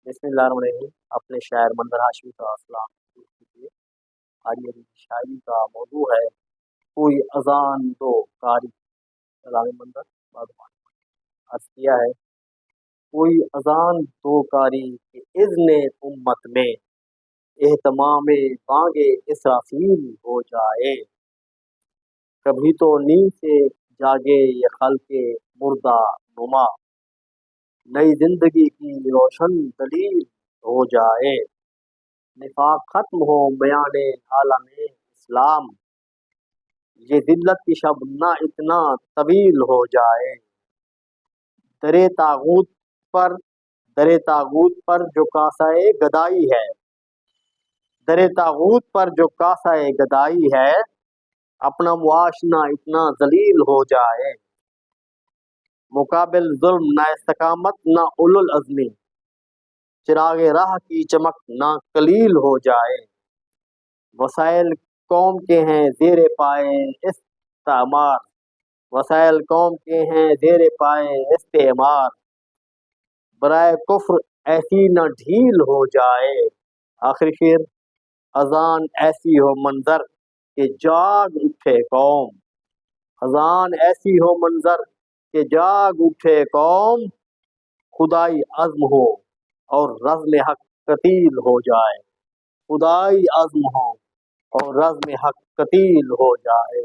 बिस्मिल्लाहिर्रहमानिर्रहीम। अपने शायर मंदर हाशमी का सलाम कीजिए। आज मेरी शायरी का मौजू है कोई अजान दो कारी। सलामी मंदर अर्ज किया है कोई अजान दो कारी कि इज़्ने उम्मत में एहतमाम बांगे इसराफील हो जाए। कभी तो नींद से जागे ये खल्के मुर्दा नुमा, नई जिंदगी की रोशन दलील हो जाए। निफाक खत्म हो बयाने आलमे इस्लाम, ये जिल्लत की शब ना इतना तवील हो जाए। दरे तागूत पर दरे तागूत पर जो कासाए गदाई है, दरे तागूत पर जो कासाए गदाई है, अपना मुआशना इतना जलील हो जाए। मुकाबिल जुल्म ना इस्तकामत ना उलुल अज़मी, चिरागे राह की चमक ना कलील हो जाए। वसाइल कौम के हैं ज़ेरे पाए इस्तेमार, वसाइल कौम के हैं ज़ेरे पाए इस्तेमार, बराए कुफ्र ऐसी न ढील हो जाए। आखिरी शेर, अजान ऐसी हो मंजर कि जाग उठे कौम, अजान ऐसी हो मंजर कि जाग उठे कौम, खुदाई अज़्म हो और रज़्म हक कतील हो जाए। खुदाई अज़्म हो और रज़्म हक कतील हो जाए।